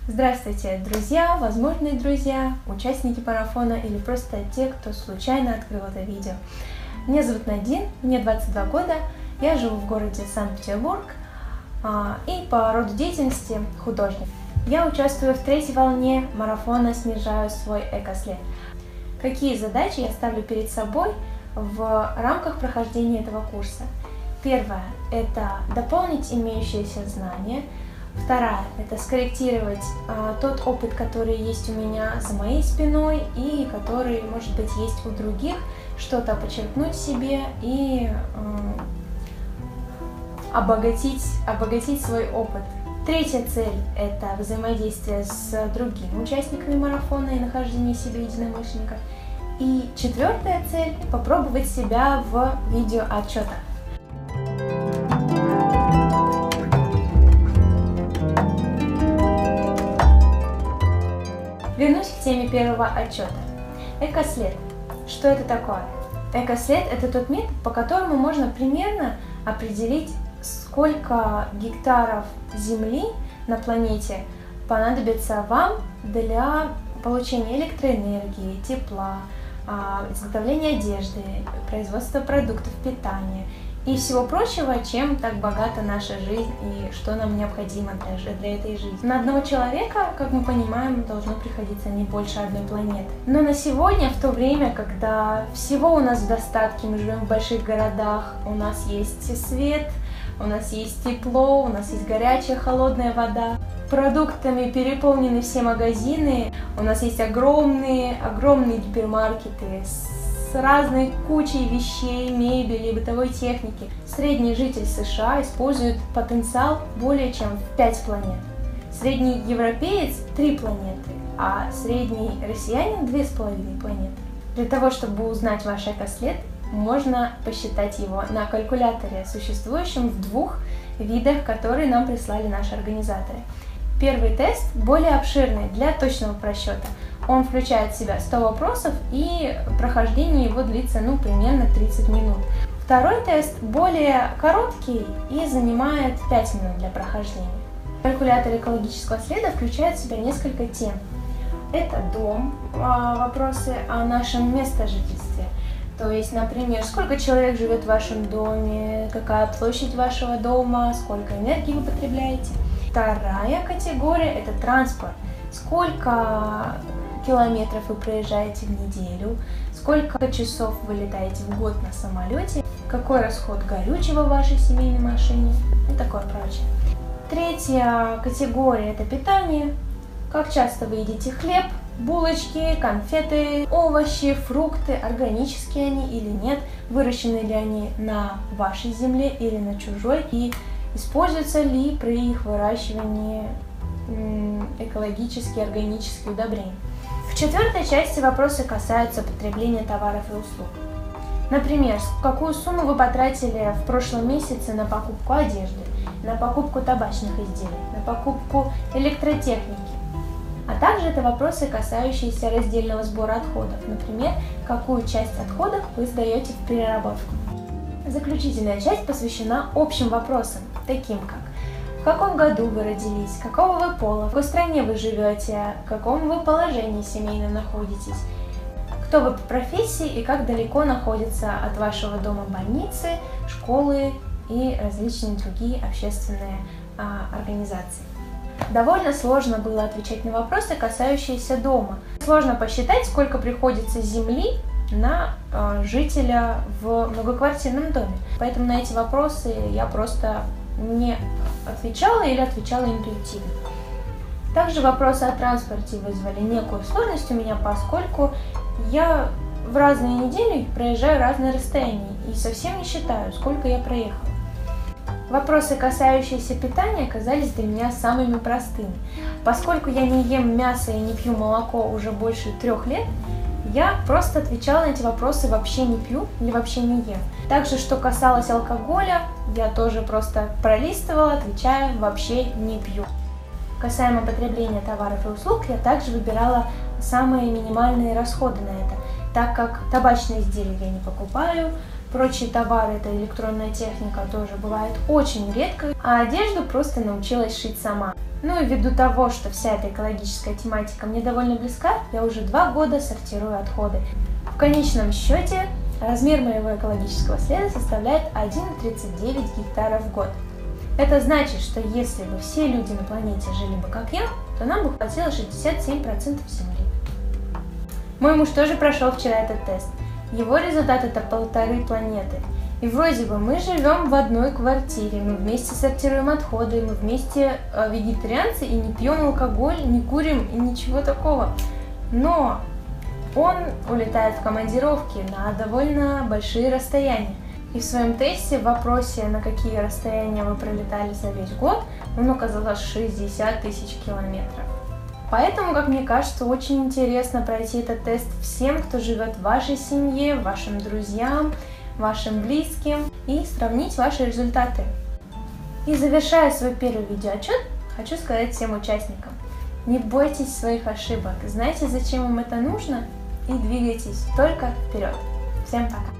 Здравствуйте, друзья, возможные друзья, участники марафона или просто те, кто случайно открыл это видео. Меня зовут Надин, мне 22 года, я живу в городе Санкт-Петербург и по роду деятельности художник. Я участвую в третьей волне марафона «Снижаю свой экослед». Какие задачи я ставлю перед собой в рамках прохождения этого курса? Первое – это дополнить имеющиеся знания. Вторая – это скорректировать тот опыт, который есть у меня за моей спиной и который, может быть, есть у других, что-то почерпнуть себе и обогатить свой опыт. Третья цель – это взаимодействие с другими участниками марафона и нахождение себе единомышленников. И четвертая цель – попробовать себя в видеоотчетах. Вернусь к теме первого отчета. Экослед. Что это такое? Экослед – это тот метод, по которому можно примерно определить, сколько гектаров земли на планете понадобится вам для получения электроэнергии, тепла, изготовления одежды, производства продуктов питания и всего прочего, чем так богата наша жизнь и что нам необходимо для этой жизни. На одного человека, как мы понимаем, должно приходиться не больше одной планеты. Но на сегодня, в то время, когда всего у нас в достатке, мы живем в больших городах, у нас есть свет, у нас есть тепло, у нас есть горячая, холодная вода, продуктами переполнены все магазины, у нас есть огромные гипермаркеты с разной кучей вещей, мебели, бытовой техники. Средний житель США использует потенциал более чем в 5 планет. Средний европеец – 3 планеты, а средний россиянин – 2,5 планеты. Для того, чтобы узнать ваш экослед, можно посчитать его на калькуляторе, существующем в 2 видах, которые нам прислали наши организаторы. Первый тест более обширный для точного просчета. Он включает в себя 100 вопросов, и прохождение его длится примерно 30 минут. Второй тест более короткий и занимает 5 минут для прохождения. Калькулятор экологического следа включает в себя несколько тем. Это дом, вопросы о нашем местожительстве. То есть, например, сколько человек живет в вашем доме, какая площадь вашего дома, сколько энергии вы потребляете. Вторая категория – это транспорт. Сколько километров вы проезжаете в неделю, сколько часов вы летаете в год на самолете, какой расход горючего в вашей семейной машине и такое прочее. Третья категория – это питание. Как часто вы едите хлеб, булочки, конфеты, овощи, фрукты, органические они или нет, выращены ли они на вашей земле или на чужой, и используются ли при их выращивании экологические, органические удобрения. В четвертой части вопросы касаются потребления товаров и услуг. Например, какую сумму вы потратили в прошлом месяце на покупку одежды, на покупку табачных изделий, на покупку электротехники. А также это вопросы, касающиеся раздельного сбора отходов. Например, какую часть отходов вы сдаете в переработку. Заключительная часть посвящена общим вопросам, таким как: в каком году вы родились, какого вы пола, в какой стране вы живете, в каком вы положении семейном находитесь, кто вы по профессии и как далеко находится от вашего дома больницы, школы и различные другие общественные организации. Довольно сложно было отвечать на вопросы, касающиеся дома. Сложно посчитать, сколько приходится земли на жителя в многоквартирном доме. Поэтому на эти вопросы я просто не отвечала или отвечала интуитивно. Также вопросы о транспорте вызвали некую сложность у меня, поскольку я в разные недели проезжаю разные расстояния и совсем не считаю, сколько я проехала. Вопросы, касающиеся питания, оказались для меня самыми простыми. Поскольку я не ем мясо и не пью молоко уже больше 3 лет, я просто отвечала на эти вопросы: вообще не пью или вообще не ем. Также, что касалось алкоголя, я тоже просто пролистывала, отвечая: вообще не пью. Касаемо потребления товаров и услуг, я также выбирала самые минимальные расходы на это, так как табачные изделия я не покупаю, прочие товары, это электронная техника, тоже бывает очень редко, а одежду просто научилась шить сама. Ну и ввиду того, что вся эта экологическая тематика мне довольно близка, я уже 2 года сортирую отходы. В конечном счете размер моего экологического следа составляет 1,39 гектаров в год. Это значит, что если бы все люди на планете жили бы как я, то нам бы хватило 67% земли. Мой муж тоже прошел вчера этот тест. Его результат — это 1,5 планеты. И вроде бы мы живем в одной квартире, мы вместе сортируем отходы, мы вместе вегетарианцы и не пьем алкоголь, не курим и ничего такого. Но он улетает в командировки на довольно большие расстояния. И в своем тесте в вопросе, на какие расстояния вы пролетали за весь год, он указал 60 тысяч километров. Поэтому, как мне кажется, очень интересно пройти этот тест всем, кто живет в вашей семье, вашим друзьям, вашим близким, и сравнить ваши результаты. И завершая свой первый видеоотчет, хочу сказать всем участникам: не бойтесь своих ошибок, знайте, зачем вам это нужно, и двигайтесь только вперед. Всем пока!